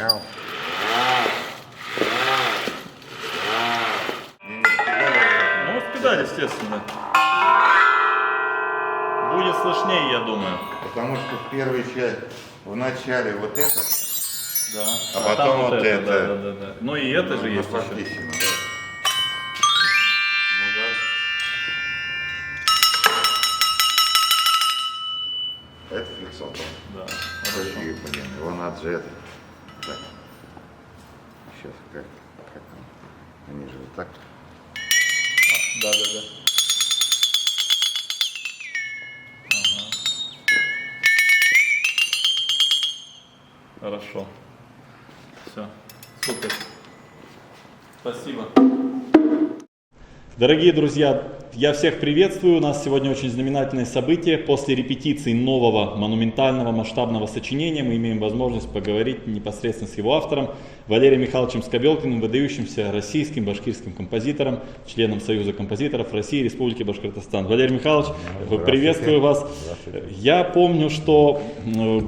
Мяу. Ну, в педаль, естественно. Будет слышнее, я думаю. Потому что в первой части, в начале вот это, Да. а потом там вот это. Да. Ну и это же есть еще. Фортиссимо. Ну да. Это флексотон. Да. Такие, блин, его надо же это. Так. Сейчас как они же вот так. Да. Хорошо. Все. Супер. Спасибо. Дорогие друзья, я всех приветствую. У нас сегодня очень знаменательное событие. После репетиции нового монументального масштабного сочинения мы имеем возможность поговорить непосредственно с его автором Валерием Михайловичем Скобелкиным, выдающимся российским башкирским композитором, членом Союза композиторов России, Республики Башкортостан. Валерий Михайлович, приветствую вас. Я помню, что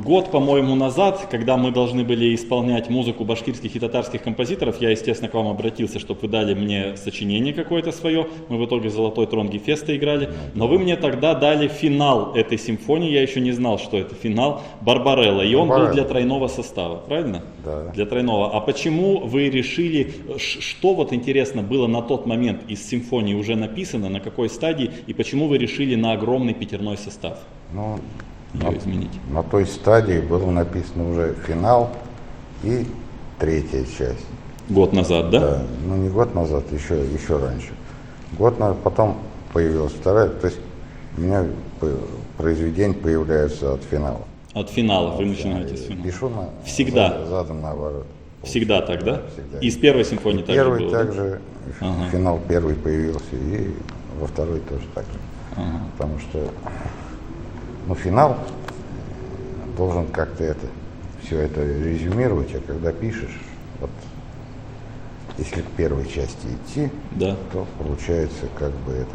год, по-моему, назад, когда мы должны были исполнять музыку башкирских и татарских композиторов, я, естественно, к вам обратился, чтобы вы дали мне сочинение какое-то свое. Мы в итоге «Золотой трон Гефеста» играли. Но вы мне тогда дали финал этой симфонии. Я еще не знал, что это финал «Барбарелла». И он был для тройного состава, правильно? Да. Для тройного. А почему вы решили, что вот интересно было на тот момент из симфонии уже написано, на какой стадии, и почему вы решили на огромный пятерной состав Ну, ее изменить? на той стадии был написан уже финал и третья часть. Год назад, да? Да, ну не год назад, еще раньше. Год назад, потом появилась вторая, то есть у меня произведение появляется от финала. От финала, вы начинаете с финала. Пишу Всегда. задом наоборот. Всегда так, да? Всегда. И с первой симфонии также Первый было, да? также, финал первый появился, и во второй тоже так же. Потому что финал должен как-то все это резюмировать, а когда пишешь, вот если к первой части идти, Да. то получается как бы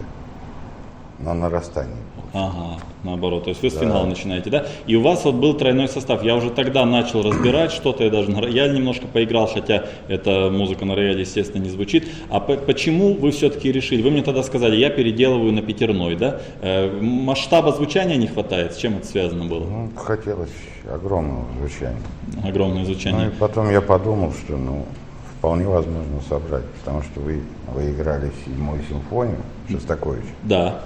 на нарастании. Ага, наоборот, то есть вы с финала начинаете, да? И у вас вот был тройной состав. Я уже тогда начал разбирать что-то, я даже на рояле немножко поиграл, хотя эта музыка на рояле, естественно, не звучит. А почему вы все-таки решили? Вы мне тогда сказали, я переделываю на пятерной, да? Масштаба звучания не хватает, с чем это связано было? Ну, хотелось огромного звучания. Огромное звучание. Ну и потом я подумал, что вполне возможно собрать, потому что вы играли седьмую симфонию Шостаковича. Да.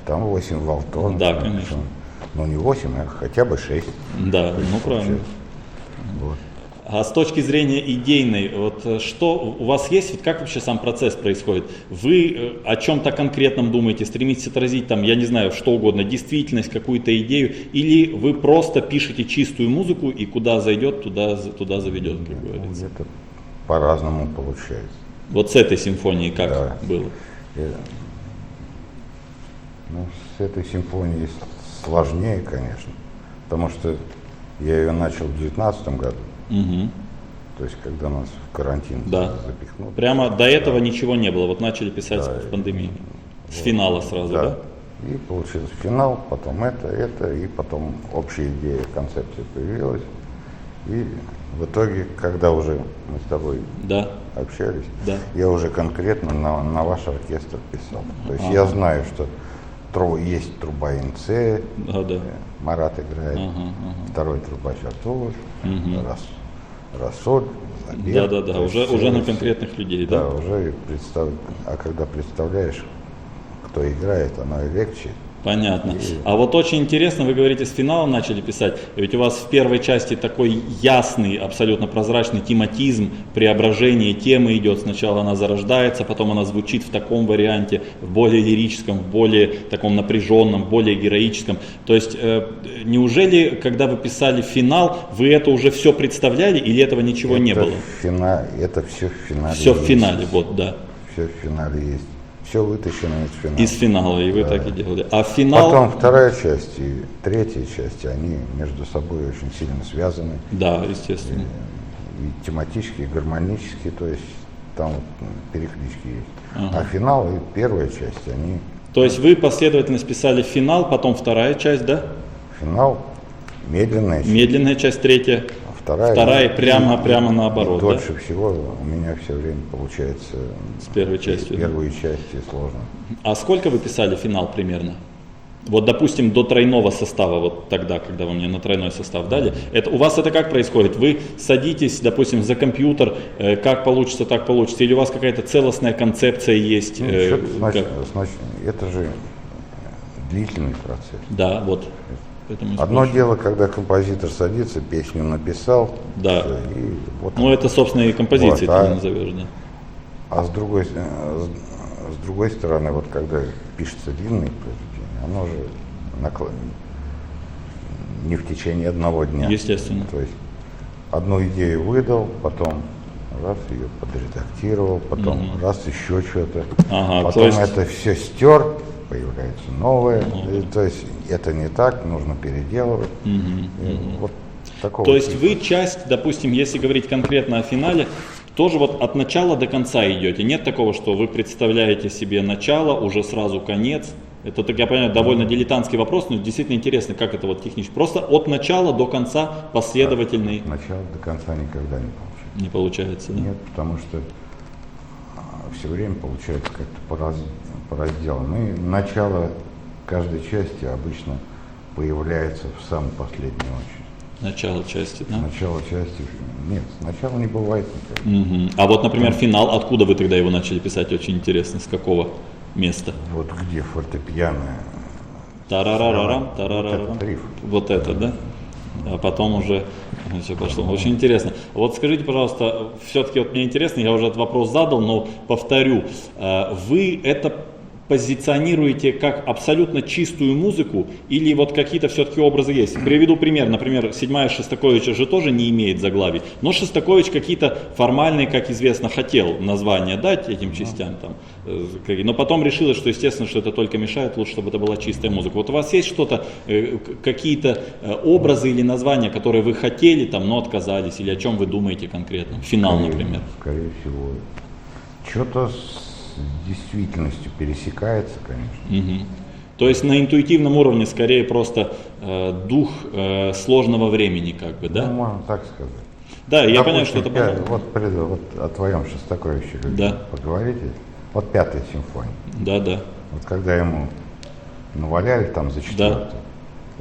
Там 8 волтон. Да, конечно. Ну не 8, а хотя бы 6. Да, правильно. Вот. А с точки зрения идейной, вот что у вас есть, вот как вообще сам процесс происходит? Вы о чем-то конкретном думаете, стремитесь отразить там, я не знаю, что угодно, действительность, какую-то идею, или вы просто пишете чистую музыку и куда зайдет, туда заведет, как говорится? Где-то по-разному получается. Вот с этой симфонией как было? С этой симфонией сложнее, конечно, потому что я ее начал в 2019 году, то есть когда нас в карантин запихнули. Прямо до этого ничего не было, вот начали писать в пандемии, с финала сразу, да? И получился финал, потом это, и потом общая идея, концепция появилась. И в итоге, когда уже мы с тобой общались, я уже конкретно на ваш оркестр писал. То есть я знаю, что есть труба НЦ, Марат играет, второй трубач Артур, Рассоль, Да, уже на конкретных людей, да? Да, уже а когда представляешь, кто играет, оно и легче. Понятно. А вот очень интересно, вы говорите, с финала начали писать, ведь у вас в первой части такой ясный, абсолютно прозрачный тематизм, преображение темы идет. Сначала она зарождается, потом она звучит в таком варианте, в более лирическом, в более таком напряженном, более героическом. То есть, неужели, когда вы писали финал, вы это уже все представляли или этого ничего не было? Это все в финале. Все в финале, Все в финале есть. Все вытащено из финала. Из финала, и вы так и делали. А финал... Потом вторая часть и третья часть, они между собой очень сильно связаны. Да, естественно. И тематически, и гармонически, то есть там переклички есть. А финал и первая часть, они... То есть вы последовательно писали финал, потом вторая часть, да? Финал, медленная часть. Медленная часть, третья. вторая прямо наоборот. И дольше всего у меня все время получается с первой частью. Первые части сложно. А сколько вы писали финал примерно? Вот, допустим, до тройного состава, вот тогда, когда вы мне на тройной состав дали, у вас это как происходит? Вы садитесь, допустим, за компьютер, как получится, так получится, или у вас какая-то целостная концепция есть? Это же длительный процесс. Да, вот. Одно дело, когда композитор садится, песню написал. Да. И вот это, собственно, и композицией вот, ты не назовешь, да. А с другой стороны, вот когда пишется длинное произведение, оно же не в течение одного дня. Естественно. То есть одну идею выдал, потом раз ее подредактировал, потом раз еще что-то, потом это все стер, появляется новое. То есть это не так, нужно переделывать. Вот такого то есть вы часть, допустим, если говорить конкретно о финале, тоже вот от начала до конца идете. Нет такого, что вы представляете себе начало, уже сразу конец. Это, так я понимаю, довольно дилетантский вопрос, но действительно интересно, как это вот технически. Просто от начала до конца последовательный. От начала до конца никогда не получается. Не получается, да? Нет, потому что все время получается как-то по разделам. И начало каждой части обычно появляется в самой последней очередь. Начало части, да? Начало части. Нет, начала не бывает никогда. А вот, например, финал, откуда вы тогда его начали писать? Очень интересно, с какого места? Вот где фортепиано. Тарарарарам. Вот это, да? А потом уже все пошло. Очень интересно. Вот скажите, пожалуйста, все-таки вот мне интересно, я уже этот вопрос задал, но повторю. Вы это позиционируете как абсолютно чистую музыку или вот какие-то все-таки образы есть? Приведу пример. Например, 7-я Шостаковича же тоже не имеет заглавий, но Шостакович какие-то формальные, как известно, хотел названия дать этим частям, там, но потом решилось, что естественно, что это только мешает, лучше, чтобы это была чистая музыка. Вот у вас есть что-то, какие-то образы или названия, которые вы хотели, там, но отказались, или о чем вы думаете конкретно? Финал, например. Скорее всего, что-то с действительностью пересекается, конечно. То есть на интуитивном уровне скорее просто дух сложного времени, как бы, да? Ну, можно так сказать. Да, я понимаю, что это вот о твоем Шостаковиче поговорите. Вот 5-я симфония. Да. Вот когда ему наваляли там за 4-ю,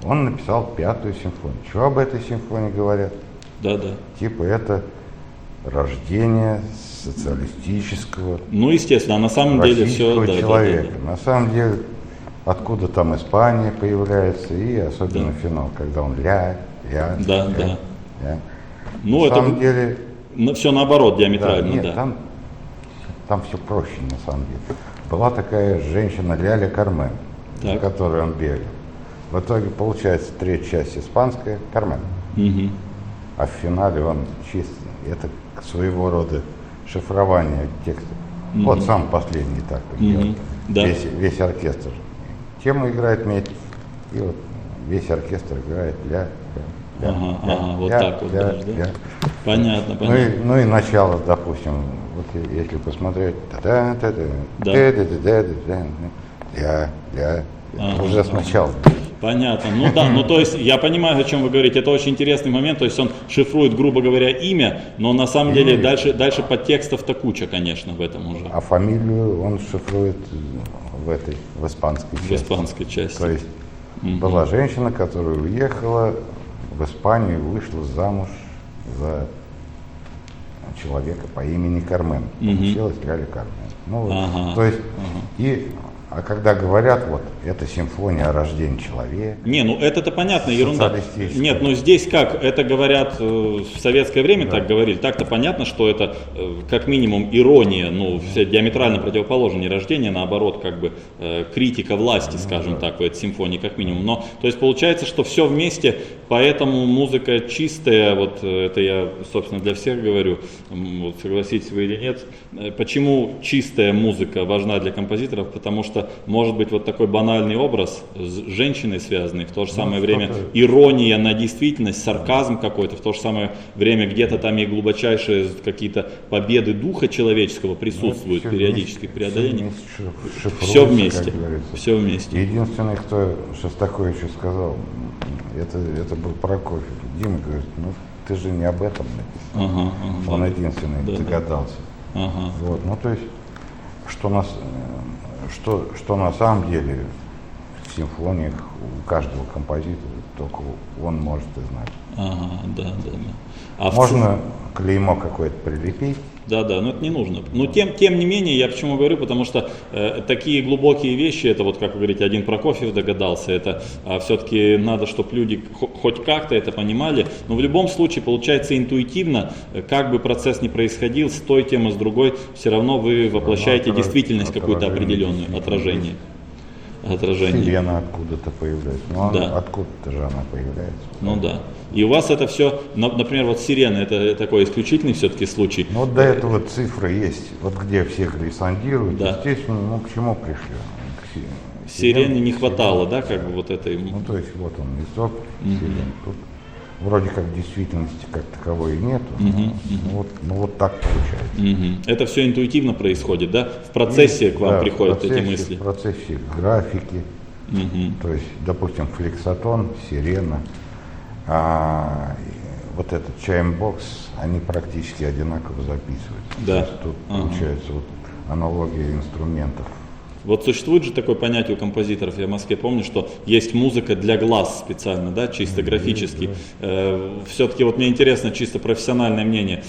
он написал 5-ю симфонию. Что об этой симфонии говорят? Да. Типа это рождение социалистического, естественно, а на самом деле все человека. На самом деле, откуда там Испания появляется, и особенно финал, когда он ля. Ну, на самом деле, все наоборот диаметрально, нет, там все проще, на самом деле. Была такая женщина Ляля Кармен, за которой он бегал. В итоге получается 3-я часть испанская, Кармен. А в финале он чисто, это своего рода шифрование текста. Вот сам последний так делает. Весь оркестр. Тему играет медь, и вот весь оркестр играет ля. Вот так вот даже, да? Понятно. Ну и начало, допустим, вот если посмотреть, уже сначала. Понятно. То есть я понимаю, о чем вы говорите. Это очень интересный момент. То есть он шифрует, грубо говоря, имя, но на самом деле дальше подтекстов-то куча, конечно, в этом уже. А фамилию он шифрует в испанской части. В испанской части. То есть была женщина, которая уехала в Испанию, вышла замуж за человека по имени Кармен. Получилась Ляля Кармен. То есть а когда говорят, вот, это симфония о рождении человека. Это-то понятно, ерунда. Нет, здесь как, это говорят в советское время, так говорили, так-то понятно, что это как минимум ирония, все диаметрально противоположное, не рождение, наоборот, как бы критика власти, скажем так, в этой симфонии, как минимум. Но, то есть получается, что все вместе, поэтому музыка чистая, вот это я, собственно, для всех говорю, вот, согласитесь вы или нет. Почему чистая музыка важна для композиторов? Потому что может быть вот такой банальный образ с женщиной связанный, в то же самое время ирония на действительность, сарказм какой-то, в то же самое время где-то там и глубочайшие какие-то победы духа человеческого присутствуют, периодически преодоление. Все вместе. Единственный, кто Шостаковичу сказал, это был Прокофьев. Дима говорит, ты же не об этом написал. Он единственный догадался. Вот, ну то есть, что на самом деле в симфониях у каждого композитора только он может и знать. А можно клеймо какое-то прилепить. Да, но это не нужно. Но тем не менее, я почему говорю, потому что такие глубокие вещи, это вот, как вы говорите, один Прокофьев догадался, это все-таки надо, чтобы люди хоть как-то это понимали, но в любом случае получается интуитивно, как бы процесс ни происходил, с той темы, с другой, все равно вы воплощаете действительность какую-то определенную, отражение. Сирена откуда-то появляется. Ну, откуда-то же она появляется. Ну да. И у вас это все, например, вот сирена, это такой исключительный все-таки случай. Ну вот до этого цифры есть, вот где все глиссандируют, естественно, ну к чему пришли? Сирены не хватало, да, как бы вот этой. Ну то есть вот он, листок, сирен. Тут вроде как действительности как таковой и нету, но вот так получается. Это все интуитивно происходит, да? В процессе к вам приходят эти мысли? В процессе графики, то есть, допустим, флексотон, сирена, вот этот чаймбокс, они практически одинаково записываются. Да. Тут получается вот аналогия инструментов. Вот существует же такое понятие у композиторов, я в Москве помню, что есть музыка для глаз специально, да, чисто графически. Все-таки вот мне интересно чисто профессиональное мнение.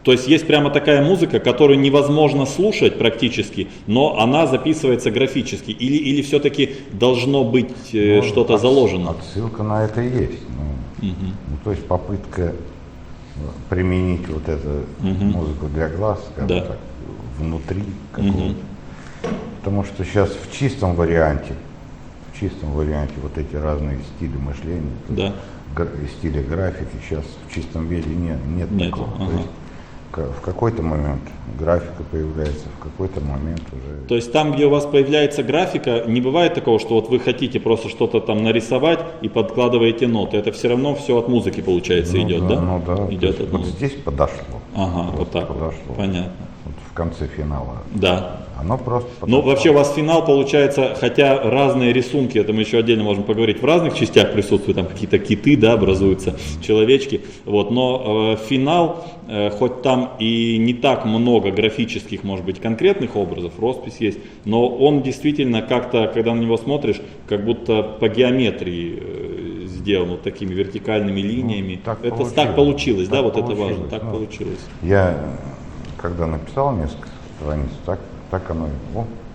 То есть прямо такая музыка, которую невозможно слушать практически, но она записывается графически. Или все-таки должно быть что-то заложено? Отсылка на это есть. Ну, то есть попытка применить вот эту музыку для глаз, как бы так, внутри какого-то. Потому что сейчас в чистом варианте вот эти разные стили мышления, стили графики, сейчас в чистом виде нет такого. То есть, в какой-то момент графика появляется, в какой-то момент уже... То есть там, где у вас появляется графика, не бывает такого, что вот вы хотите просто что-то там нарисовать и подкладываете ноты. Это все равно все от музыки, получается, идет, да? Ну да. Идет от вот здесь подошло. Вот так. Подошло. Понятно. Вот в конце финала. Да. Оно просто подошло. Ну, вообще у вас финал получается, хотя разные рисунки, это мы еще отдельно можем поговорить, в разных частях присутствуют, там какие-то киты, да, образуются, человечки, вот, но финал, хоть там и не так много графических, может быть, конкретных образов, роспись есть, но он действительно как-то, когда на него смотришь, как будто по геометрии сделан, вот такими вертикальными линиями. Так получилось, да, вот это важно, так получилось. Я, когда написал несколько страниц, так оно и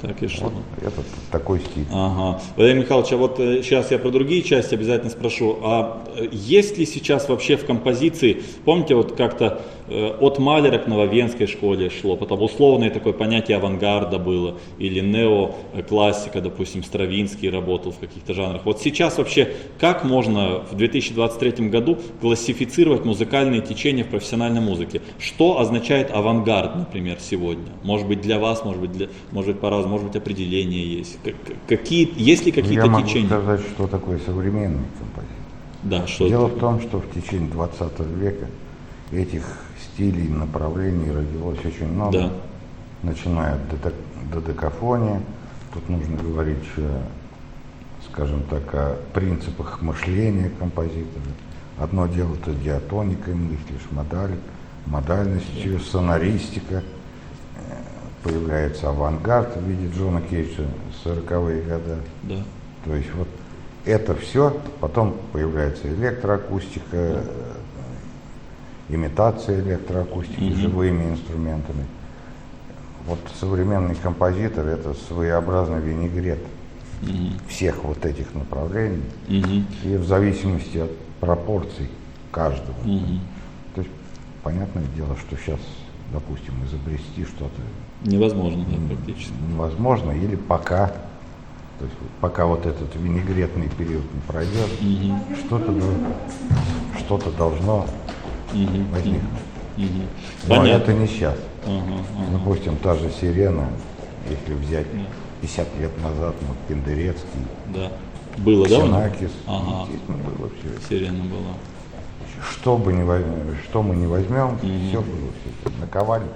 Так и шло. Вот это такой стиль. Владимир Михайлович, а вот сейчас я про другие части обязательно спрошу. А есть ли сейчас вообще в композиции, помните, вот как-то от Малера к нововенской школе шло, потом условное такое понятие авангарда было, или неоклассика, допустим, Стравинский работал в каких-то жанрах. Вот сейчас вообще как можно в 2023 году классифицировать музыкальные течения в профессиональной музыке? Что означает авангард, например, сегодня? Может быть для вас, может быть по-разному. Может быть, определения есть. Есть ли какие-то течения? Я могу сказать, что такое современный композитор. Да, что Дело в том, что в течение 20 века этих стилей, направлений родилось очень много. Да. Начиная от додекафонии. Тут нужно говорить, скажем так, о принципах мышления композитора. Одно дело — это диатоникой мыслишь, модальностью, сонористика. Появляется авангард в виде Джона Кейджа, 40-е годы. Да. То есть вот это все, потом появляется электроакустика, имитация электроакустики живыми инструментами. Вот современный композитор — это своеобразный винегрет всех вот этих направлений, и в зависимости от пропорций каждого. То есть понятное дело, что сейчас, допустим, изобрести что-то невозможно, да, практически. Невозможно, или пока, то есть пока вот этот винегретный период не пройдет, что-то должно возникнуть. Но это не сейчас. Допустим, та же сирена, если взять 50 лет назад, Пендерецкий, было, Синакис, естественно, было все. Сирена была. Что мы не возьмем, все было все. наковальня.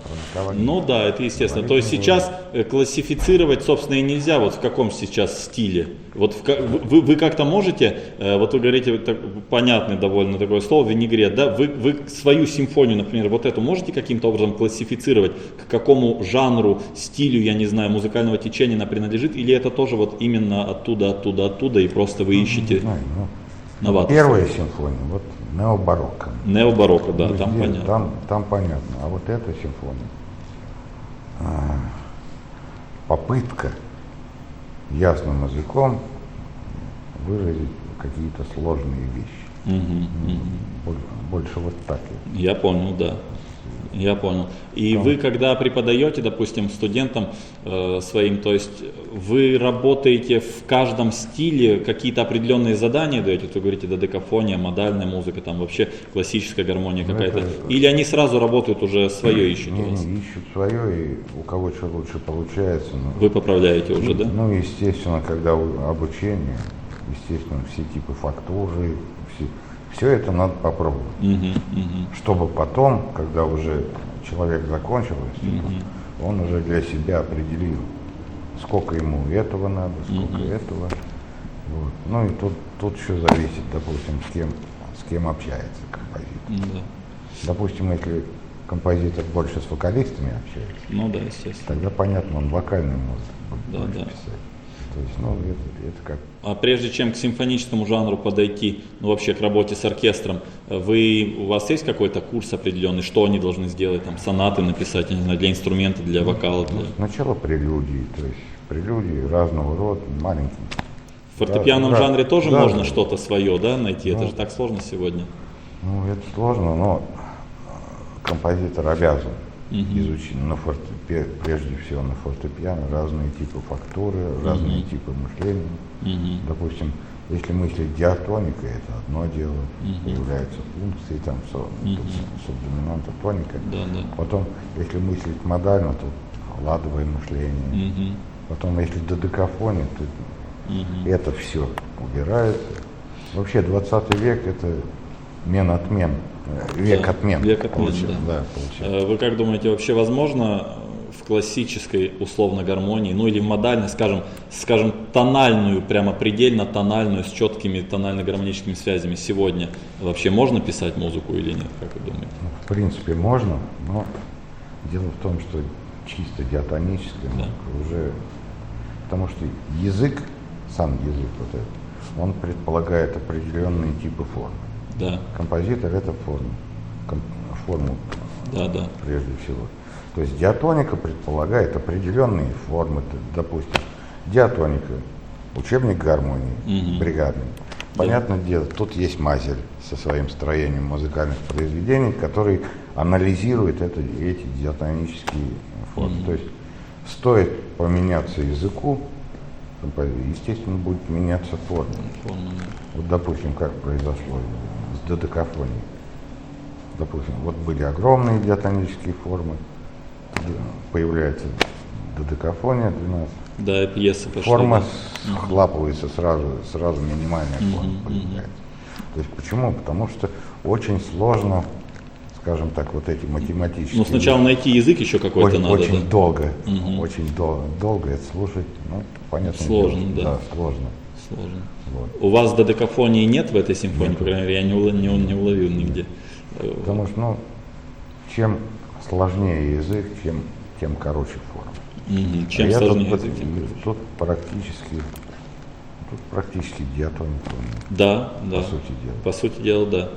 Ну да, это естественно. То есть сейчас классифицировать, собственно, и нельзя вот в каком сейчас стиле. Вот вы как-то можете, вот вы говорите, понятное довольно такое слово, винегрет, да? Вы свою симфонию, например, вот эту можете каким-то образом классифицировать, к какому жанру, стилю, я не знаю, музыкального течения она принадлежит, или это тоже вот именно оттуда, и просто вы ищете новаторство? Первая симфония, вот необарокко. Необарокко, да, там понятно. Там понятно. А вот эта симфония, попытка ясным языком выразить какие-то сложные вещи. Больше вот так. Я понял, да. Я понял. И вы, когда преподаете, допустим, студентам своим, то есть вы работаете в каждом стиле, какие-то определенные задания даете, вы говорите, додекафония, модальная музыка, там вообще классическая гармония какая-то, или они сразу работают уже свое ищут? Не, ищут свое, и у кого что лучше получается. Вы поправляете уже, да? Ну, естественно, когда обучение, естественно, все типы фактуры, все это надо попробовать, чтобы потом, когда уже человек закончил институт, он уже для себя определил, сколько ему этого надо, сколько этого. Вот. Ну и тут еще зависит, допустим, с кем общается композитор. Допустим, если композитор больше с вокалистами общается, ну да, естественно, тогда понятно, он вокальную музыку будет писать. То есть, ну, это как... А прежде чем к симфоническому жанру подойти, ну вообще к работе с оркестром, у вас есть какой-то курс определенный, что они должны сделать, там, сонаты написать, я не знаю, для инструмента, для вокала? Сначала прелюдии, то есть прелюдии разного рода, маленькие. В фортепианном жанре тоже можно что-то свое, да, найти? Это же так сложно сегодня. Ну, это сложно, но композитор обязан изучить прежде всего на фортепиано разные типы фактуры, разные типы мышления. Допустим, если мыслить диатоникой, это одно дело, появляются функции, там, субдоминанта, тоника. Потом, если мыслить модально, то ладовое мышление. Потом, если додекафония, то это все убирается. Вообще, 20 век — это отмен. Век отмен. Век отмен, да. Вы как думаете, вообще возможно в классической, условно, гармонии, ну или в модальной, скажем, тональную, прямо предельно тональную, с четкими тонально-гармоническими связями сегодня вообще можно писать музыку или нет, как вы думаете? В принципе, можно, но дело в том, что чисто диатоническая музыка уже, потому что язык, сам язык вот этот, он предполагает определенные типы форм. Да. Композитор — это форму прежде всего. То есть диатоника предполагает определенные формы. Допустим, диатоника, учебник гармонии, бригадный. Понятное дело, тут есть Мазель со своим строением музыкальных произведений, который анализирует эти диатонические формы. То есть стоит поменяться языку, естественно, будет меняться форма. Вот, допустим, как произошло с додекафонией. Допустим, вот были огромные диатонические формы, появляется додекафония 12. Да, и пьеса пошла. Форма схлапывается сразу минимальная форма появляется. То есть почему? Потому что очень сложно, скажем так, вот эти математические... Ну, сначала найти язык еще какой-то надо. Очень долго, очень долго это слушать, ну, понятно. Сложно, да, сложно. Вот. У вас додекафонии нет в этой симфонии, по крайней мере, я не уловил нигде. Потому что, ну, чем сложнее язык, тем короче форма. Чем сложнее язык, тем короче. Тут практически диатоника. Да. По сути дела, да.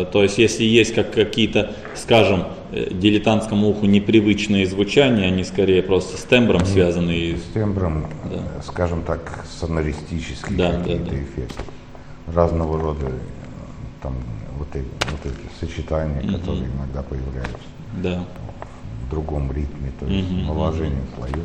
То есть, если есть какие-то, скажем, дилетантскому уху непривычные звучания, они скорее просто с тембром связаны. С тембром, скажем так, сонористические какие-то эффекты. Разного рода там вот эти сочетания, которые иногда появляются в другом ритме, то есть наложение слоев.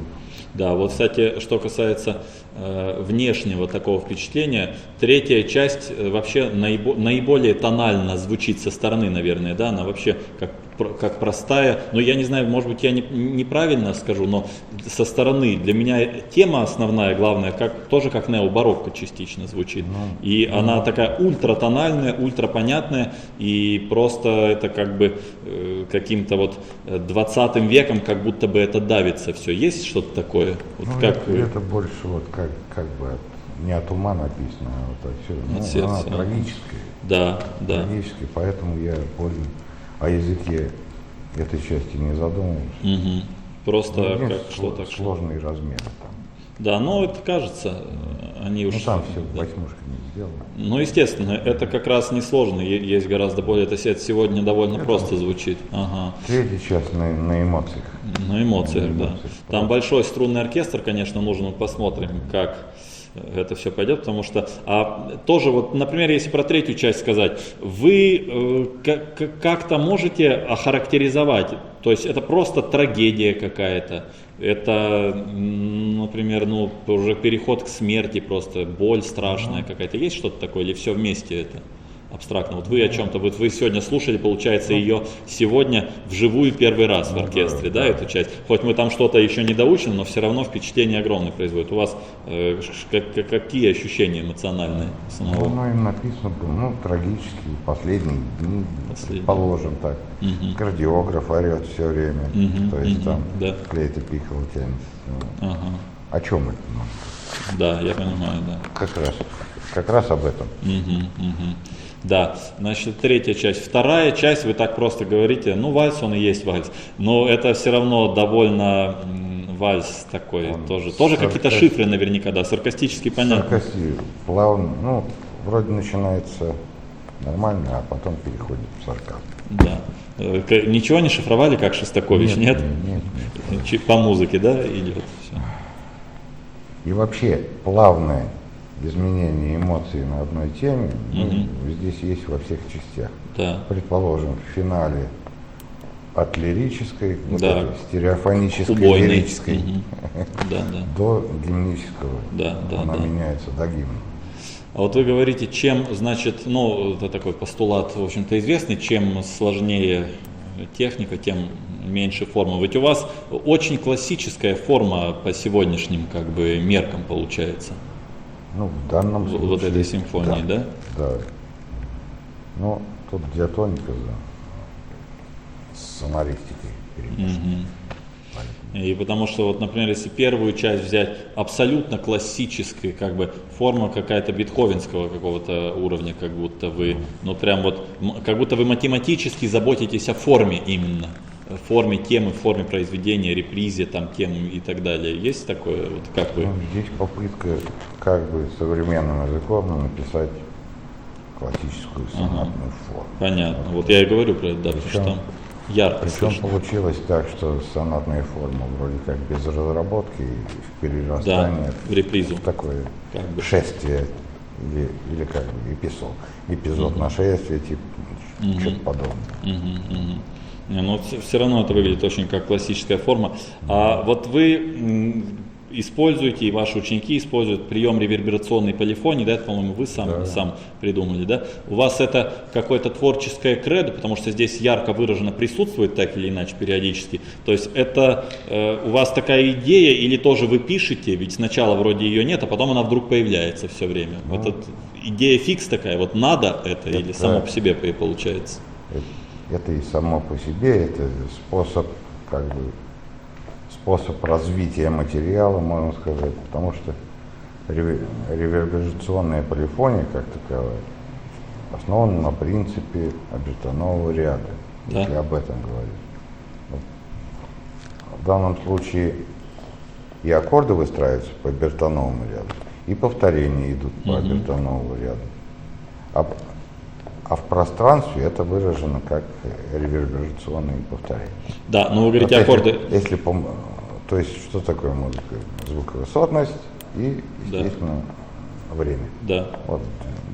Да, вот, кстати, что касается внешнего такого впечатления, третья часть вообще наиболее тонально звучит со стороны, наверное, да, она вообще как как простая, но я не знаю, может быть, я неправильно скажу, но со стороны для меня тема основная, главная, тоже как необарокко частично звучит. И она такая ультратональная, ультрапонятная, и просто это как бы каким-то вот 20 веком как будто бы это давится все. Есть что-то такое? Вот это больше вот как бы не от ума написано, а вот отсюда. Она трагическая. Да. Трагическая, поэтому я больно о языке этой части не задумывался. Просто как что-то. Сложные размеры там. Да, но это кажется, они уж... там все восьмушка не сделано. Ну, естественно, это как раз несложно, есть гораздо более, это сегодня довольно просто звучит. Ага. Третья часть на эмоциях. На эмоциях, да. Там большой струнный оркестр, конечно, нужен, посмотрим, как это все пойдет, потому что, тоже вот, например, если про третью часть сказать, вы как-то можете охарактеризовать, то есть это просто трагедия какая-то, это, например, уже переход к смерти просто, боль страшная какая-то, есть что-то такое или все вместе это? Абстрактно. Вот вы о чем-то, вот вы сегодня слушали, получается, ее сегодня вживую первый раз в оркестре, да, эту часть. Хоть мы там что-то еще не доучены, но все равно впечатление огромное производит. У вас какие ощущения эмоциональные самого? Им написано было, трагические, последние дни, положим так. Кардиограф орет все время, то есть там флейта пикколо тянется. О чем это? Да, я понимаю, да. Как раз об этом. Да, значит, третья часть. Вторая часть, вы так просто говорите, вальс, он и есть вальс, но это все равно довольно вальс такой, тоже какие-то шифры наверняка, да, саркастически понятно. Плавно, вроде начинается нормально, а потом переходит в сарказм. Да. Ничего не шифровали, как Шостакович, нет? Нет. По музыке, да, идет все? И вообще, плавное изменение эмоций на одной теме, здесь есть во всех частях. Да. Предположим, в финале от лирической, стереофонической, лирической, до гимнического. Она меняется до гимна. А вот вы говорите, чем, значит, это такой постулат, в общем-то, известный, чем сложнее техника, тем меньше форма. Ведь у вас очень классическая форма по сегодняшним меркам получается. В данном случае. Вот этой симфонии, да? Да. Тут диатоника с сонористикой перемешана. И потому что, вот, например, если первую часть взять абсолютно классической, форма какая-то бетховенского какого-то уровня, как будто вы, как будто вы математически заботитесь о форме именно. Форме темы, форме произведения, репризе тем и так далее. Есть такое? Вот как вы? Здесь попытка современным языком написать классическую сонатную форму. Понятно. Вот я и говорю про это, потому что там ярко слышно. Причем получилось так, что сонатная форма вроде как без разработки, в перерастании в репризу. В такое шествие или эпизод нашествия, что-то подобное. Но все равно это выглядит очень как классическая форма. А вот вы используете, и ваши ученики используют прием реверберационной полифонии, да, это, по-моему, вы сам придумали, да? У вас это какое-то творческое кредо, потому что здесь ярко выраженно присутствует так или иначе периодически. То есть это у вас такая идея, или тоже вы пишете, ведь сначала вроде ее нет, а потом она вдруг появляется все время. Идея фикс такая, вот надо это или само по себе получается? Это и само по себе, это способ развития материала, можно сказать, потому что реверберационная полифония, как таковая, основана на принципе обертонового ряда, если об этом говорить. В данном случае и аккорды выстраиваются по обертоновому ряду, и повторения идут по обертоновому ряду. А в пространстве это выражено как реверберационные повторения. Да, но вы говорите аккорды. То есть что такое музыка? Звуковысотность и, естественно, время. Да. Вот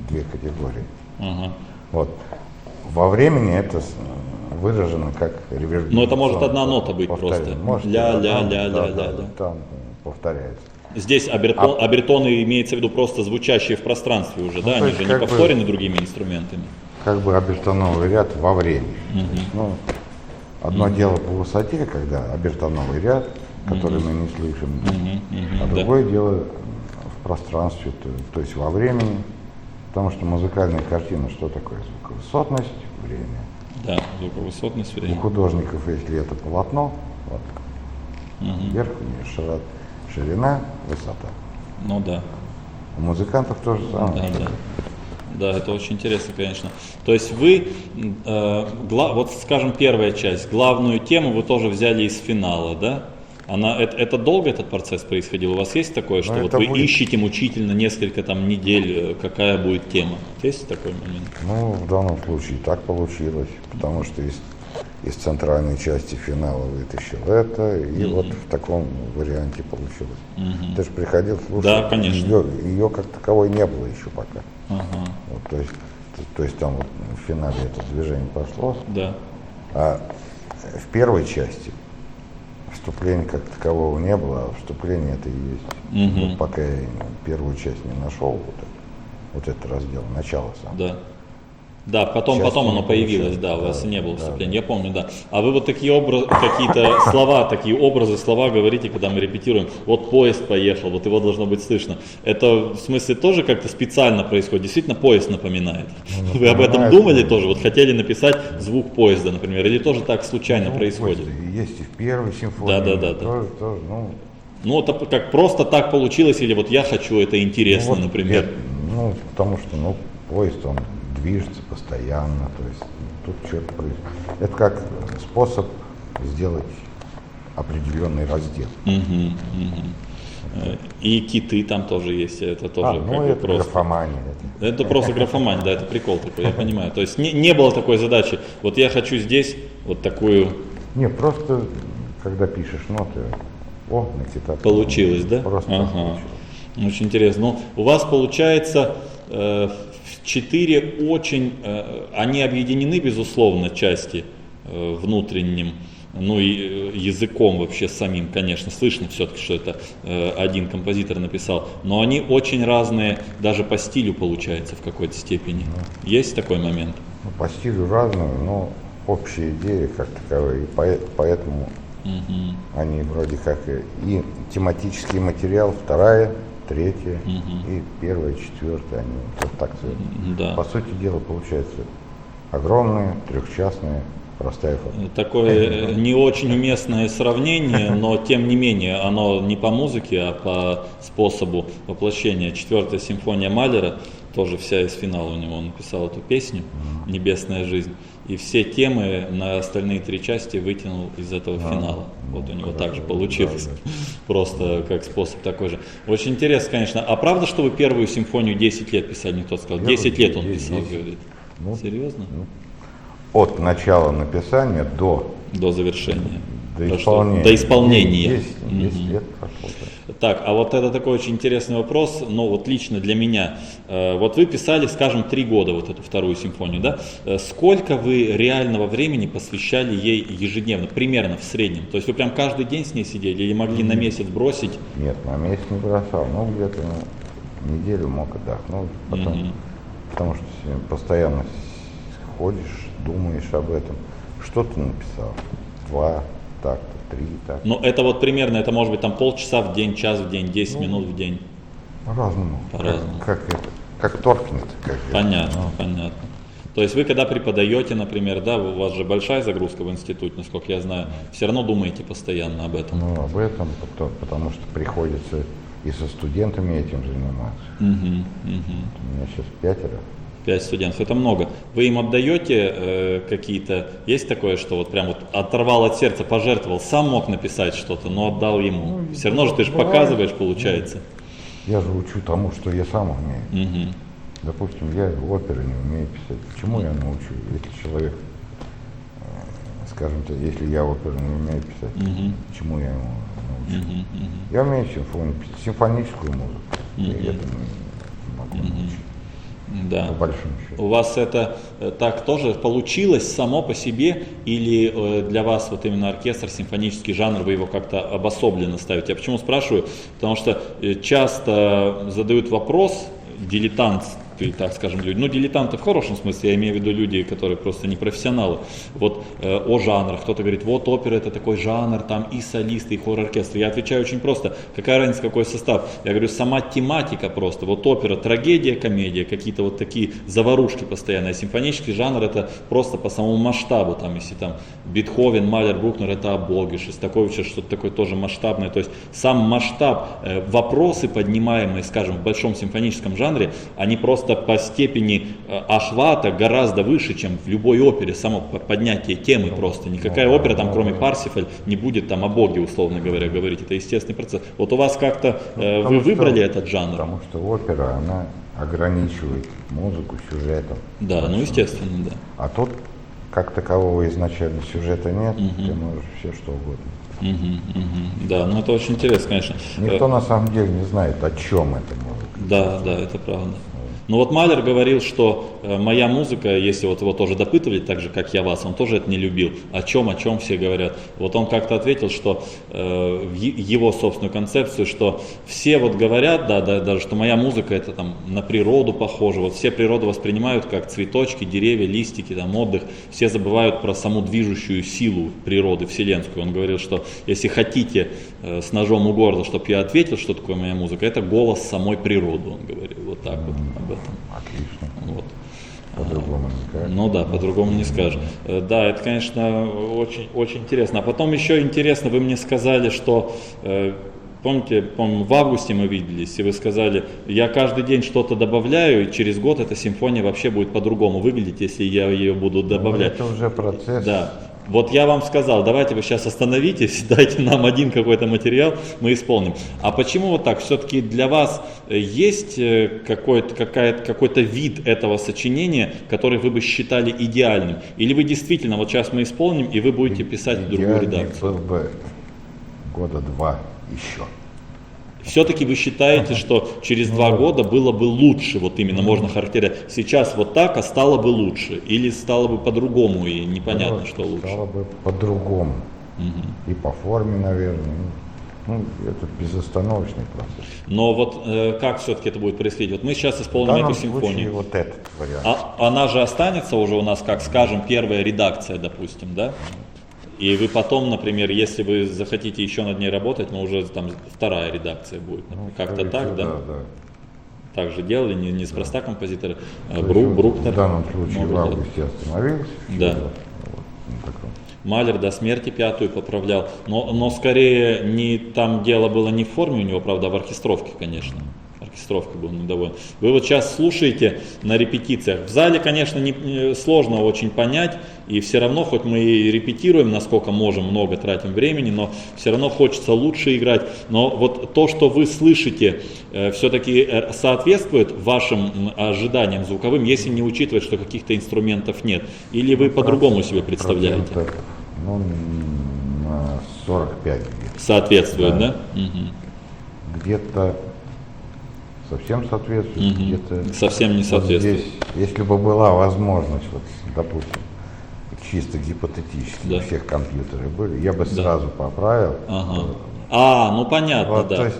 две категории. Во времени это выражено как реверберационное. Но это может одна нота быть просто. Ля-ля-ля-ля-ля. Там повторяется. Здесь обертоны имеется в виду просто звучащие в пространстве уже, да? Они же не повторены другими инструментами. Обертоновый ряд во времени. Одно дело по высоте, когда обертоновый ряд, который мы не слышим, а другое дело в пространстве, то есть во времени, потому что музыкальная картина, что такое? Звуковысотность, время. Да, звуковысотность, время. У художников, если это полотно, вот, вверх, вниз, ширина, высота. Ну да. У музыкантов тоже самое. Да, это очень интересно, конечно. То есть вы, вот скажем, первая часть, главную тему вы тоже взяли из финала, да? Это долго этот процесс происходил? У вас есть такое, что вот вы ищете мучительно несколько там недель, какая будет тема? Есть такой момент? Ну, в данном случае так получилось, потому что из центральной части финала вытащил это, и вот в таком варианте получилось. Ты же приходил слушать, да, конечно. Ее как таковой не было еще пока. Вот, то есть там вот в финале это движение пошло, да. А в первой части вступления как такового не было, а вступление это и есть. Вот пока я первую часть не нашел, вот этот раздел, начало сам. Да. Да, потом оно появилось, да, у вас не было вступления, я помню, да. А вы вот такие какие-то слова говорите, когда мы репетируем, вот поезд поехал, вот его должно быть слышно. Это в смысле тоже как-то специально происходит, действительно поезд напоминает. Вы об этом думали тоже, вот хотели написать звук поезда, например, или тоже так случайно происходит? Есть и в первой симфонии, да. Тоже, ну, это как просто так получилось, или вот я хочу, это интересно, например. Нет, потому что, поезд, он движется постоянно, то есть тут что-то происходит. Это как способ сделать определенный раздел. И киты там тоже есть, это тоже это просто графомания. Это просто графомания, да, это прикол такой, я понимаю. То есть не было такой задачи, вот я хочу здесь вот такую... Не, просто когда пишешь ноты, на кита. Получилось, да? Просто получилось. Очень интересно. Ну, у вас получается 4 очень, они объединены, безусловно, части внутренним, и языком вообще самим, конечно, слышно все-таки, что это один композитор написал, но они очень разные, даже по стилю получается в какой-то степени. Есть такой момент? По стилю разные, но общая идея как таковая, и поэтому они вроде как и тематический материал, вторая, третья и первая, четвертая, они вот так связаны. Да. По сути дела получается огромная, трехчастная, простая форма. Такое не очень уместное сравнение, но тем не менее оно не по музыке, а по способу воплощения. 4-я симфония Малера, тоже вся из финала у него, он написал эту песню «Небесная жизнь». И все темы на остальные 3 части вытянул из этого финала. Вот у него также получилось. Просто как способ такой же. Очень интересно, конечно. А правда, что вы первую симфонию 10 лет писали? Никто сказал. 10 лет он писал, говорит. Серьезно? От начала написания до завершения. До исполнения. До исполнения. 10 лет прошло. Так, а вот это такой очень интересный вопрос, вот лично для меня. Вот вы писали, скажем, 3 года вот эту 2-ю симфонию, да? Сколько вы реального времени посвящали ей ежедневно, примерно в среднем? То есть вы прям каждый день с ней сидели или могли на месяц бросить? Нет, на месяц не бросал, где-то неделю мог отдохнуть, потом, потому что постоянно ходишь, думаешь об этом. Что ты написал? 2 такта, 3 такта. Но это вот примерно, это может быть там полчаса в день, час в день, 10 минут в день. По-разному. По-разному. Как Торкнет. Понятно. То есть вы когда преподаете, например, да, у вас же большая загрузка в институте, насколько я знаю, все равно думаете постоянно об этом. Об этом, потому что приходится и со студентами этим заниматься. У меня сейчас 5. 5 студентов, это много. Вы им отдаете какие-то, есть такое, что вот прям вот оторвал от сердца, пожертвовал, сам мог написать что-то, но отдал ему. Все равно же ты же показываешь, получается. Я же учу тому, что я сам умею. Допустим, я оперы не умею писать. Чему я научу? Если человек, скажем так, если я оперу не умею писать, чему я ему научу? Я умею симфоническую музыку, и это не могу научить. Да. У вас это так тоже получилось само по себе, или для вас вот именно оркестр, симфонический жанр, вы его как-то обособленно ставите? Я почему спрашиваю? Потому что часто задают вопрос, дилетант так скажем, люди, ну дилетанты в хорошем смысле, я имею в виду люди, которые просто не профессионалы, вот о жанрах, кто-то говорит, вот опера это такой жанр, там и солисты, и хор-оркестр, я отвечаю очень просто, какая разница, какой состав, я говорю, сама тематика просто, вот опера, трагедия, комедия, какие-то вот такие заварушки постоянные, симфонический жанр это просто по самому масштабу, там, если там Бетховен, Малер, Брукнер, это о Боге, Шостаковича, что-то такое тоже масштабное, то есть сам масштаб, вопросы, поднимаемые, скажем, в большом симфоническом жанре, они просто по степени охвата гораздо выше, чем в любой опере, само поднятие темы просто. Никакая опера, там, кроме Парсифаль, не будет там о Боге, условно говоря, говорить, это естественный процесс. Вот у вас как-то, вы выбрали этот жанр? Потому что опера, она ограничивает музыку сюжетом. Да, ну естественно, да. А тут, как такового изначально сюжета нет, ты можешь все что угодно. Да, ну это очень интересно, конечно. Никто на самом деле не знает, о чем это музыка. Да, да, это правда. Ну вот Малер говорил, что моя музыка, если вот его тоже допытывали, так же как я вас, он тоже это не любил. О чем все говорят. Вот он как-то ответил, что его собственную концепцию, что все вот говорят, да, даже что моя музыка это там на природу похожа. Вот все природу воспринимают как цветочки, деревья, листики, там отдых. Все забывают про саму движущую силу природы, вселенскую. Он говорил, что если хотите с ножом у горла, чтобы я ответил, что такое моя музыка, это голос самой природы, он говорил. Вот так вот об этом. Отлично. Вот. По-другому не скажешь. Ну да, по-другому не скажешь. Да, это, конечно, очень, очень интересно. А потом еще интересно, вы мне сказали, что, помните, по-моему, в августе мы виделись, и вы сказали, я каждый день что-то добавляю, и через год эта симфония вообще будет по-другому выглядеть, если я ее буду добавлять. Ну, это уже процесс. Да. Вот я вам сказал, давайте вы сейчас остановитесь, дайте нам один какой-то материал, мы исполним. А почему вот так? Все-таки для вас есть какой-то вид этого сочинения, который вы бы считали идеальным? Или вы действительно, вот сейчас мы исполним, и вы будете писать в другую редакцию? Был бы года 2 еще. Все-таки вы считаете, что через 2 года было бы лучше, вот именно можно характеризовать, сейчас вот так, а стало бы лучше, или стало бы по-другому, и непонятно, что лучше? Стало бы по-другому, и по форме, наверное, ну, это безостановочный процесс. Но вот как все-таки это будет происходить? Вот мы сейчас исполним эту симфонию. Вот этот вариант. Она же останется уже у нас, как скажем, первая редакция, допустим, да? И вы потом, например, если вы захотите еще над ней работать, но уже там вторая редакция будет. Как-то так, да? Да. Так же делали, неспроста композиторы. Брукнер. В данном случае в августе остановился. Да. Малер до смерти 5-ю поправлял. Но скорее не там дело было не в форме у него, правда, а в оркестровке, конечно. Оркестровка был недоволен. Вы вот сейчас слушаете на репетициях. В зале, конечно, сложно очень понять, и все равно, хоть мы и репетируем, насколько можем, много тратим времени, но все равно хочется лучше играть. Но вот то, что вы слышите, все-таки соответствует вашим ожиданиям звуковым, если не учитывать, что каких-то инструментов нет. Или вы по-другому себе представляете? Ну, на 45 где-то. Соответствует, да? Где-то совсем соответствует, где-то совсем не соответствует. Здесь, если бы была возможность, вот, допустим, чисто гипотетически, у всех компьютеры были, я бы сразу поправил. Ну понятно, вот, да.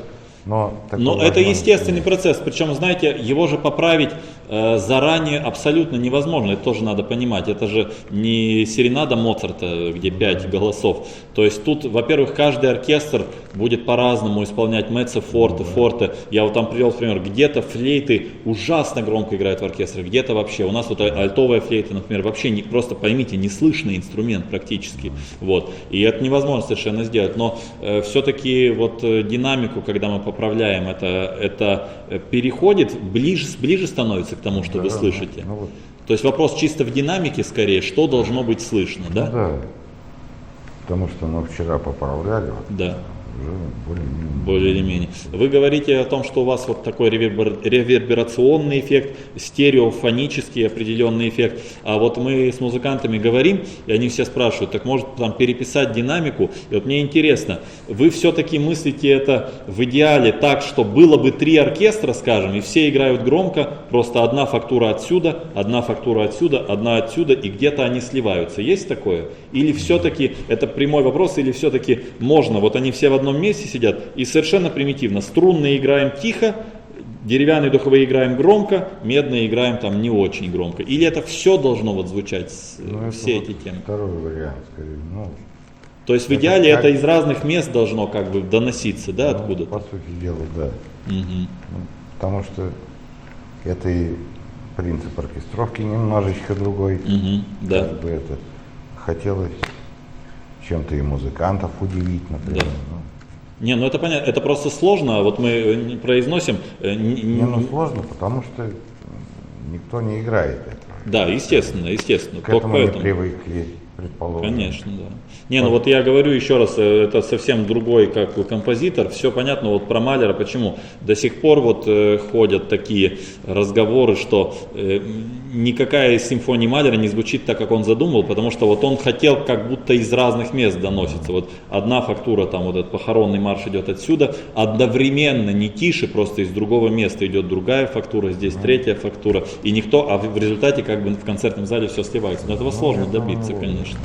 Но это естественный процесс, причем, знаете, его же поправить заранее абсолютно невозможно, это тоже надо понимать, это же не серенада Моцарта, где 5 голосов, то есть тут, во-первых, каждый оркестр будет по-разному исполнять меццо, форте, я вот там привел пример, где-то флейты ужасно громко играют в оркестре, где-то вообще, у нас вот альтовая флейта, например, вообще просто поймите, неслышный инструмент практически, вот, и это невозможно совершенно сделать, но все-таки вот динамику, когда мы поправляем, это переходит, ближе становится к тому, что вы слышите. То есть вопрос чисто в динамике скорее, что должно быть слышно, да? Да, потому что мы вчера поправляли. Да. Уже более или менее. Вы говорите о том, что у вас вот такой реверберационный эффект, стереофонический определенный эффект. А вот мы с музыкантами говорим, и они все спрашивают, так может там переписать динамику? И вот мне интересно, вы все-таки мыслите это в идеале так, что было бы 3 оркестра, скажем, и все играют громко, просто одна фактура отсюда, одна фактура отсюда, одна отсюда, и где-то они сливаются. Есть такое? Или все-таки, это прямой вопрос, или все-таки можно, вот они все в одном месте сидят, и совершенно примитивно, струнные играем тихо, деревянные духовые играем громко, медные играем там не очень громко. Или это все должно вот звучать, все эти темы? Второй вариант, скорее. То есть в идеале это из разных мест должно как бы доноситься, да, откуда-то? По сути дела, да. Потому что это и принцип оркестровки немножечко другой. Да. Как бы это хотелось чем-то и музыкантов удивить, например. Да. Не, ну это понятно, это просто сложно, вот мы произносим... сложно, потому что никто не играет это. Да, естественно. К этому не привыкли, предположим. Конечно, да. Не, ну вот я говорю еще раз, это совсем другой как бы композитор, все понятно вот про Малера, почему до сих пор вот ходят такие разговоры, что никакая из симфоний Малера не звучит так, как он задумал, потому что вот он хотел как будто из разных мест доноситься. Вот одна фактура, там вот этот похоронный марш идет отсюда, одновременно, не тише, просто из другого места идет другая фактура, здесь третья фактура, и никто, а в результате как бы в концертном зале все сливается. Но этого сложно добиться, конечно.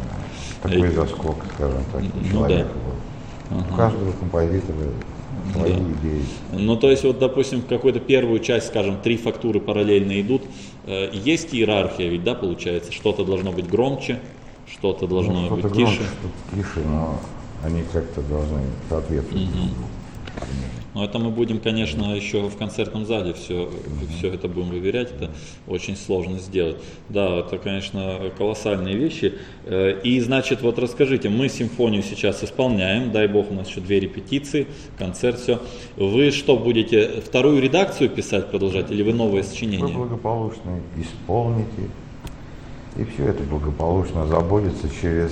Такой заскок, скажем так, у человека. У каждого композитора свои идеи. Ну, то есть, вот, допустим, в какую-то первую часть, скажем, 3 фактуры параллельно идут, есть иерархия, ведь, да, получается, что-то должно быть громче, что-то должно быть громче, тише. что-то тише, но они как-то должны соответствовать. Но это мы будем, конечно, еще в концертном зале все это будем выверять, это очень сложно сделать. Да, это, конечно, колоссальные вещи. И, значит, вот расскажите, мы симфонию сейчас исполняем, дай бог, у нас еще 2 репетиции, концерт, все. Вы что, будете вторую редакцию писать, продолжать, или вы новое сочинение? Вы благополучно исполните, и все это благополучно забудется через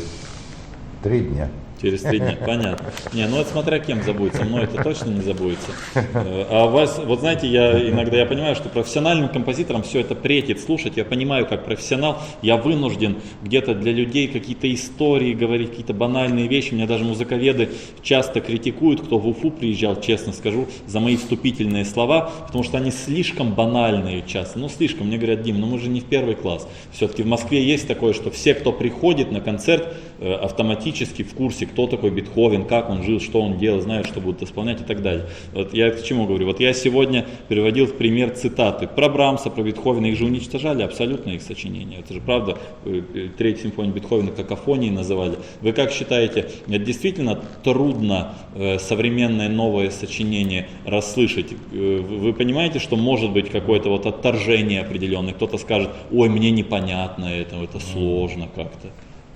3 дня. Через 3 дня, понятно. Не, ну это смотря кем забудется, мной это точно не забудется. А у вас, вот знаете, я понимаю, что профессиональным композиторам все это претит слушать. Я понимаю, как профессионал, я вынужден где-то для людей какие-то истории говорить, какие-то банальные вещи. Меня даже музыковеды часто критикуют, кто в Уфу приезжал, честно скажу, за мои вступительные слова, потому что они слишком банальные часто. Ну слишком, мне говорят, Дим, ну мы же не в 1 класс. Все-таки в Москве есть такое, что все, кто приходит на концерт, автоматически в курсе, кто такой Бетховен, как он жил, что он делал, знает, что будут исполнять и так далее. Вот я к чему говорю? Вот я сегодня переводил в пример цитаты про Брамса, про Бетховена, их же уничтожали абсолютно их сочинения. Это же правда, 3-ю симфонию Бетховена какофонией называли. Вы как считаете, это действительно трудно современное новое сочинение расслышать? Вы понимаете, что может быть какое-то вот отторжение определенное? Кто-то скажет, ой, мне непонятно это сложно как-то.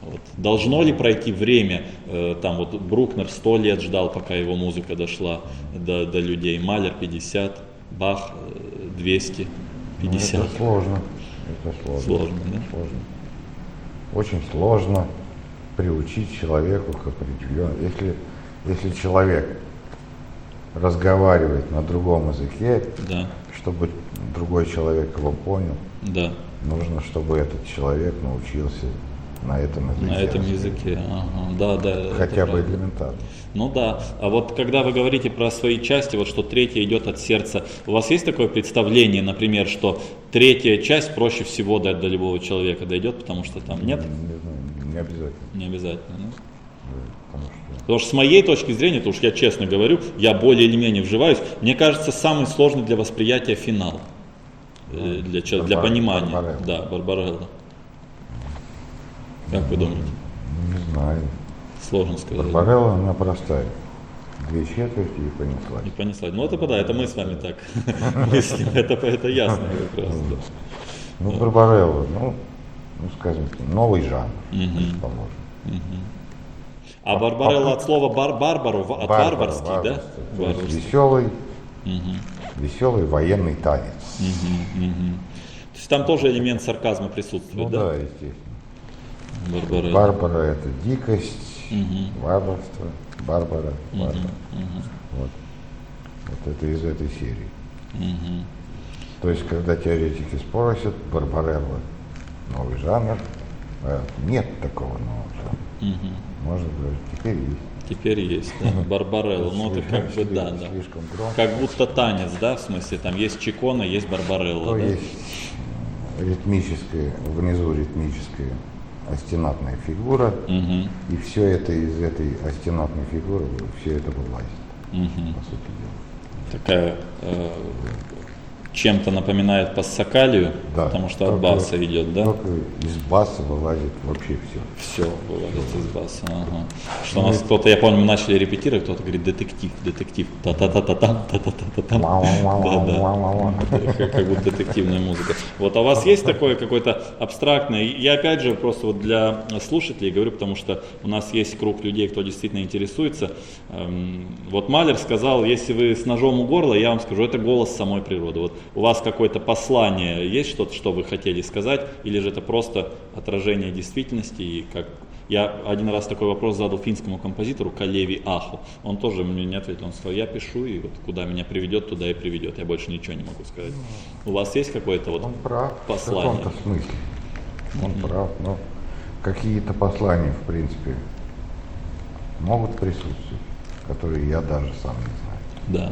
Вот. Должно ли пройти время, там вот Брукнер 100 лет ждал, пока его музыка дошла до людей, Малер 50, Бах 250. Это сложно. Сложно, да? Сложно. Очень сложно приучить человеку к определенному. Если человек разговаривает на другом языке, да, чтобы другой человек его понял, да, нужно, чтобы этот человек научился на этом языке. На этом языке, ага. Да. Хотя бы элементарно. Ну да, а вот когда вы говорите про свои части, вот что 3-я идет от сердца, у вас есть такое представление, например, что 3-я часть проще всего дать до любого человека дойдет, потому что там нет? Не обязательно. Не обязательно, да? Потому что с моей точки зрения, то уж я честно говорю, я более или менее вживаюсь, мне кажется, самый сложный для восприятия финал, для понимания. Барбарелла. Да, Барбарелла. Как вы думаете? Не знаю. Сложно сказать. Барбарелла, она простая. 2 четверти и понеслась. И понеслась. Ну это да, это мы с вами так мыслим, это ясно как раз. Ну, Барбарелла, скажем, новый жанр, предположим. А Барбарелла от слова барбару, от варварский, да? Веселый военный танец. То есть там тоже элемент сарказма присутствует, да? Да, естественно. Барбара — это дикость, варварство, Барбара. Вот это из этой серии. То есть, когда теоретики спросят, Барбарелла — новый жанр, нет такого нового жанра. Может быть, теперь есть. Теперь есть, да, Барбарелла, ну это как бы, да. Как будто танец, да, в смысле, там есть чикона, есть Барбарелла, да? Есть ритмическая, внизу ритмическая остенатная фигура, и все это из этой остенатной фигуры, все это вылазит, по сути дела. Такая чем-то напоминает пассакалию, да, потому что от баса идет, да? Только из баса вылазит вообще все. Все вылазит из баса. Ага. Что у нас кто-то, я помню, мы начали репетировать, кто-то говорит детектив, та-та-та-та-там, та-та-та-та-там. Да, как будто детективная музыка. Вот, а у вас есть такое какое-то абстрактное? Я опять же просто вот для слушателей говорю, потому что у нас есть круг людей, кто действительно интересуется. Вот Малер сказал, если вы с ножом у горла, я вам скажу, это голос самой природы. Вот у вас какое-то послание есть, что-то, что вы хотели сказать, или же это просто отражение действительности? И как я один раз такой вопрос задал финскому композитору Калеви Аху, он тоже мне не ответил, он сказал, я пишу, и вот куда меня приведет, туда и приведет, я больше ничего не могу сказать. У вас есть какое-то вот послание? В каком-то смысле. Он прав, но какие-то послания, в принципе, могут присутствовать, которые я даже сам не знаю. Да.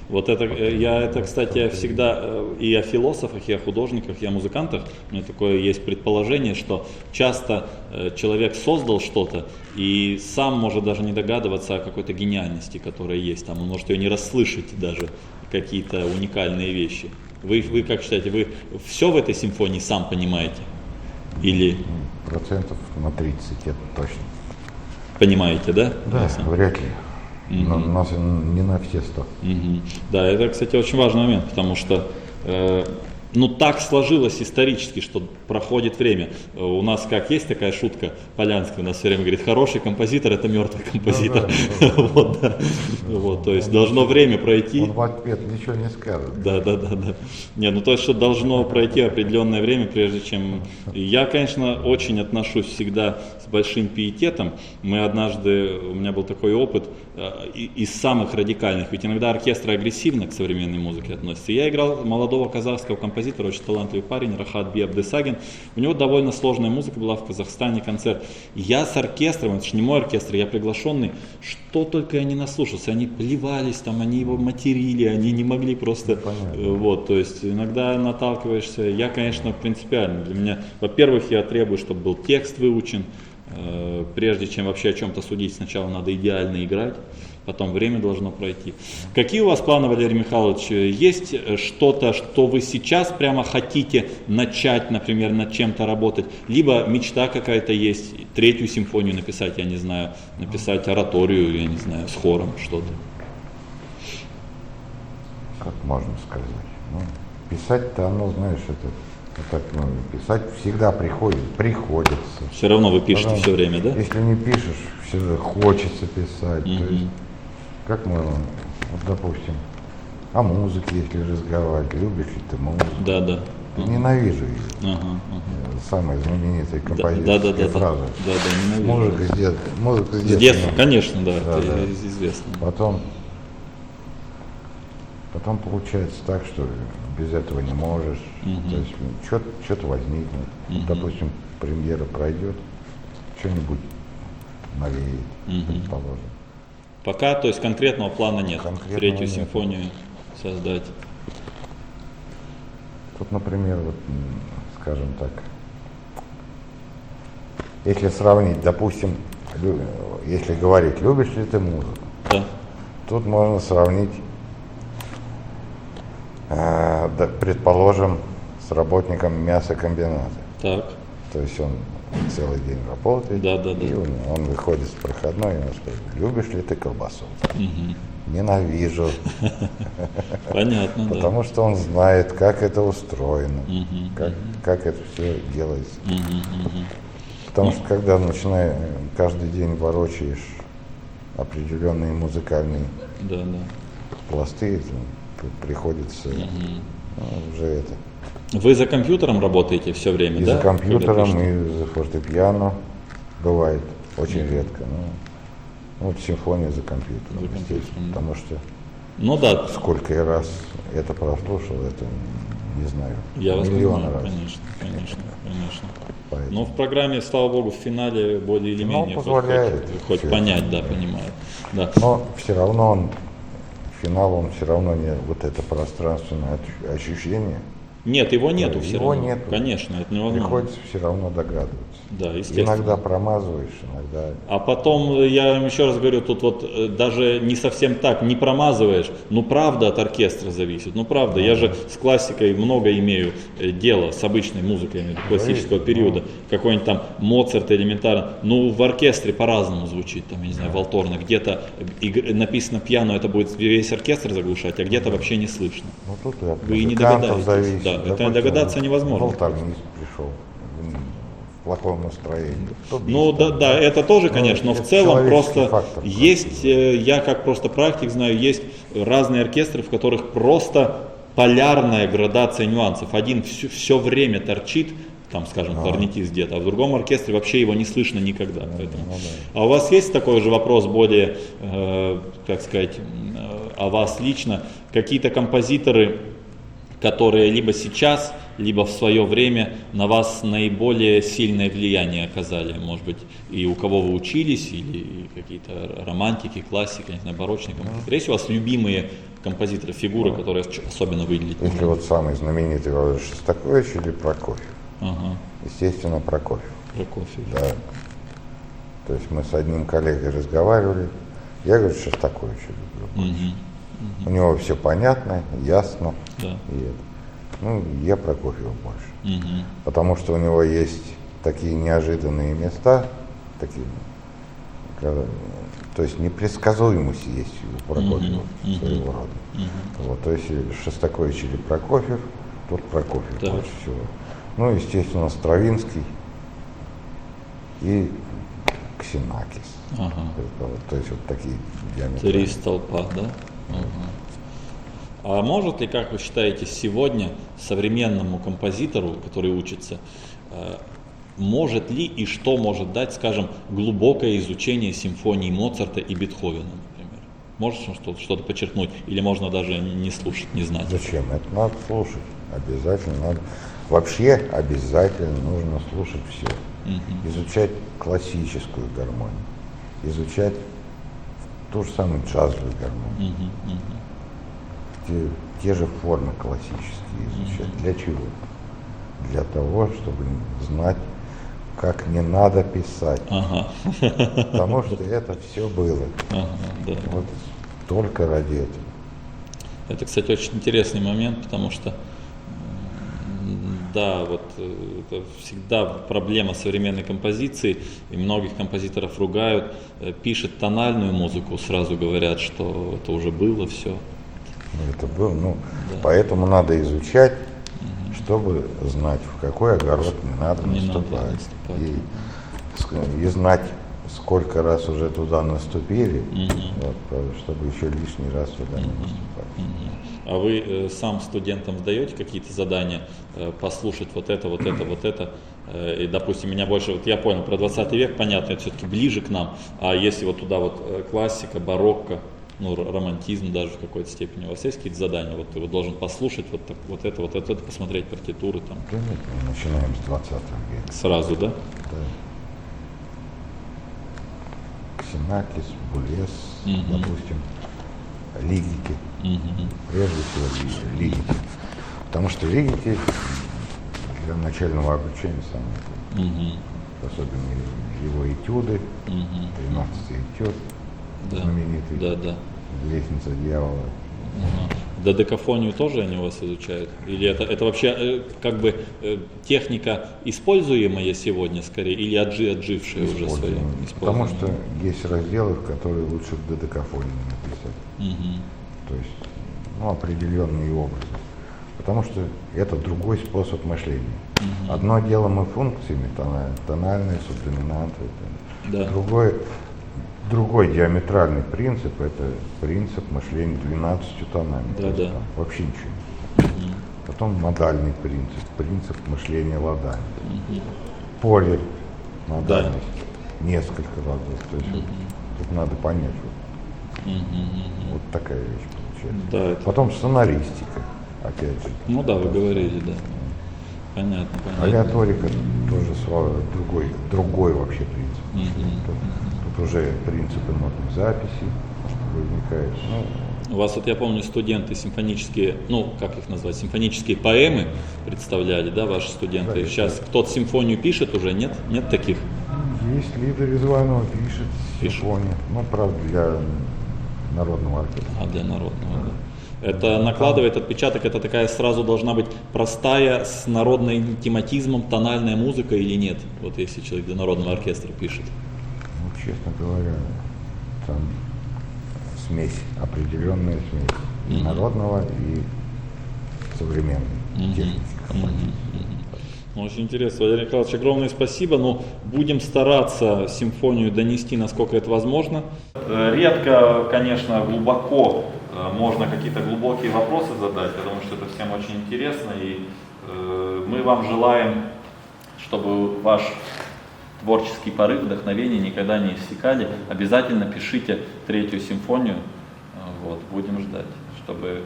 Вот это, кстати, всегда и о философах, и о художниках, и о музыкантах. У меня такое есть предположение, что часто человек создал что-то и сам может даже не догадываться о какой-то гениальности, которая есть там. Он может ее не расслышать даже, какие-то уникальные вещи. Вы как считаете, вы все в этой симфонии сам понимаете? Или... Процентов на 30, это точно. Понимаете, да? Да, вряд ли. Нас не на все 100. Да, это, кстати, очень важный момент, потому что так сложилось исторически, что проходит время. У нас как есть такая шутка, Полянский у нас все время говорит, хороший композитор — это мертвый композитор. То есть должно время пройти. Он в ответ ничего не скажет. Да. То есть, что должно пройти определенное время, прежде чем... Я, конечно, очень отношусь всегда с большим пиететом. У меня был такой опыт из самых радикальных, ведь иногда оркестры агрессивно к современной музыке относятся. Я играл молодого казахского композитора, очень талантливый парень, Рахат Би Абдесагин. У него довольно сложная музыка была в Казахстане, концерт. Я с оркестром, это же не мой оркестр, я приглашенный, что только я не наслушался. Они плевались там, они его материли, они не могли просто... То есть иногда наталкиваешься. Я, конечно, принципиально. Для меня, во-первых, я требую, чтобы был текст выучен. Прежде чем вообще о чем-то судить, сначала надо идеально играть, потом время должно пройти. Какие у вас планы, Валерий Михайлович? Есть что-то, что вы сейчас прямо хотите начать, например, над чем-то работать? Либо мечта какая-то есть, 3-ю симфонию написать, я не знаю, написать ораторию, я не знаю, с хором что-то? Как можно сказать? Писать-то оно, знаешь, писать всегда приходится. Все равно вы пишете все время, да? Если не пишешь, все хочется писать. То есть, как можно, допустим, о музыке, если разговаривать, любишь ли ты музыку? Да. Ненавижу ее. Самая знаменитая композиторская фраза. Ненавижу. Музыка с детства. Конечно, да, это известно. Потом получается так, что без этого не можешь. То есть что-то возникнет. Допустим, премьера пройдет, что-нибудь навеет, предположим. Пока, то есть конкретного плана нет. 3-ю симфонию создать. Тут, например, скажем так, если сравнить, допустим, если говорить, любишь ли ты музыку, тут можно сравнить, предположим, с работником мясокомбината. Так. То есть он целый день работает, и он выходит с проходной, и он спрашивает, любишь ли ты колбасу? Ненавижу. Понятно, Потому что он знает, как это устроено, как это все делается. Потому что когда начинаешь каждый день ворочаешь определенные музыкальные пласты, приходится уже это. Вы за компьютером работаете все время, и за компьютером, и за фортепиано. Бывает очень редко. Вот симфония за компьютером. Потому что сколько я раз это прослушал, это не знаю. Я вас понимаю, раз. Конечно. Поэтому. Но в программе, слава богу, в финале более или менее хоть понять, понимает. Да. Но все равно финал, он все равно не вот это пространственное ощущение Нет, его нету да, все его равно. нету. Конечно, это невозможно. Приходится все равно догадываться. Да, естественно. Иногда промазываешь, иногда... А потом, я вам еще раз говорю, тут вот даже не совсем так, не промазываешь, ну правда от оркестра зависит, ну правда, я же с классикой много имею дела, с обычной музыкой, классического периода, какой-нибудь там Моцарт элементарно, ну в оркестре по-разному звучит, там, я не знаю, валторна, где-то написано пиано, это будет весь оркестр заглушать, а где-то вообще не слышно. Ну тут и от Вы не музыкантов догадаетесь, зависит. да, это догадаться невозможно. Валтарнист пришел в плохом настроении. Ну да, это тоже, конечно, но в целом просто есть, я как просто практик знаю, есть разные оркестры, в которых просто полярная градация нюансов. Один все время торчит, там, скажем, кларнетист где-то, а в другом оркестре вообще его не слышно никогда. Поэтому. А у вас есть такой же вопрос более, как сказать, о вас лично? Какие-то композиторы, которые либо сейчас, либо в свое время на вас наиболее сильное влияние оказали, может быть, и у кого вы учились, или какие-то романтики, классики, не знаю, барочные композиторы. Есть у вас любимые композиторы, фигуры, которые особенно выделить? Если вот самый знаменитый Шостакович или Прокофьев? Ага. Естественно, Прокофьев. Прокофьев. Да. То есть мы с одним коллегой разговаривали, я говорю, Шостаковича люблю больше. У него все понятно, ясно. Да. И это. Ну, я Прокофьева больше. Потому что у него есть такие неожиданные места, такие, то есть непредсказуемость есть у Прокофьева своего рода. Вот, то есть Шостакович или Прокофьев, тут Прокофьев больше всего. Ну, естественно, Стравинский и Ксенакис. То есть вот такие диаметры. 3 столпа, да? А может ли, как вы считаете, сегодня современному композитору, который учится, может ли и что может дать, скажем, глубокое изучение симфонии Моцарта и Бетховена, например? Может что-то подчеркнуть? Или можно даже не слушать, не знать? Зачем? Это надо слушать. Обязательно надо. Вообще обязательно нужно слушать все. Изучать классическую гармонию. Изучать ту же самую джазовую гармонию. Те же формы классические изучать. Для чего? Для того, чтобы знать, как не надо писать. Потому что это все было. Вот только ради этого. Это, кстати, очень интересный момент, потому что да, вот это всегда проблема современной композиции, и многих композиторов ругают, пишет тональную музыку, сразу говорят, что это уже было все. Это было, поэтому надо изучать, чтобы знать, в какой огород не надо наступать. И знать, сколько раз уже туда наступили, чтобы еще лишний раз туда не наступать. А вы сам студентам сдаете какие-то задания, послушать вот это, и, допустим, меня больше, вот я понял, про 20 век, понятно, это все-таки ближе к нам, а если вот туда вот классика, барокко, ну, романтизм даже в какой-то степени, у вас есть какие-то задания, вот ты вот должен послушать вот это, посмотреть партитуры там? Да нет, мы начинаем с 20 века. Сразу, да? Да. Ксенакис, Булес, допустим, лигики. Прежде всего лигики. Потому что лигики для начального обучения самые особенно его этюды, 13-й этюд, знаменитый, Лестница дьявола. Додекафонию тоже они у вас изучают? Или это вообще как бы техника используемая сегодня скорее, или отжившая уже свое? Потому что есть разделы, в которые лучше в додекафонии написать. То есть, определенные образы. Потому что это другой способ мышления. Одно дело мы функциями, тональные, субдоминанты. Другой диаметральный принцип – это принцип мышления 12 тонами. Там вообще ничего. Потом модальный принцип мышления ладами. Поле, модальность, несколько ладов. То есть тут надо понять. Вот такая вещь получается. Потом сценаристика, опять же. Вы говорили, да. Понятно. Алиаторика тоже другой вообще принцип. Тут уже принципы нотной записи возникают. У вас, вот я помню, студенты симфонические, ну, как их назвать, симфонические поэмы представляли, да, ваши студенты? Да, сейчас кто-то симфонию пишет уже, нет? Нет таких? Есть Лида Резванова, пишет симфонию. Ну, правда, для народного оркестра. А, для народного, да. Это накладывает отпечаток, это такая сразу должна быть простая, с народным тематизмом, тональная музыка или нет? Вот если человек для народного оркестра пишет. Ну, честно говоря, там смесь, определенная смесь народного и современной техники. Очень интересно, Валерий Михайлович, огромное спасибо, но будем стараться симфонию донести, насколько это возможно. Редко, конечно, глубоко можно какие-то глубокие вопросы задать, я думаю, что это всем очень интересно, и мы вам желаем, чтобы ваш творческий порыв, вдохновение никогда не иссякали. Обязательно пишите третью симфонию, вот, будем ждать, чтобы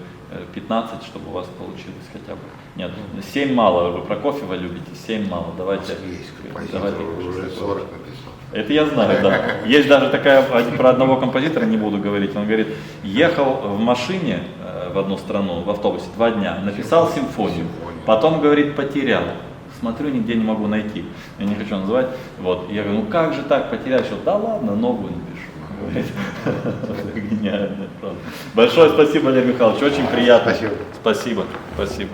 15, чтобы у вас получилось хотя бы. Нет, 7 мало, вы Прокофьева любите, 7 мало, давайте. Давайте уже 40 написал. Это я знаю, да. Есть даже такая, про одного композитора не буду говорить, он говорит, ехал в машине в одну страну, в автобусе 2 дня, написал симфонию, потом, говорит, потерял. Смотрю, нигде не могу найти. Я не хочу называть. Вот. Я говорю, ну как же так потеряешь? Да ладно, новую напишу. Гениально, правда. Большое спасибо, Валерий Михайлович, очень приятно. Спасибо. Спасибо. Спасибо.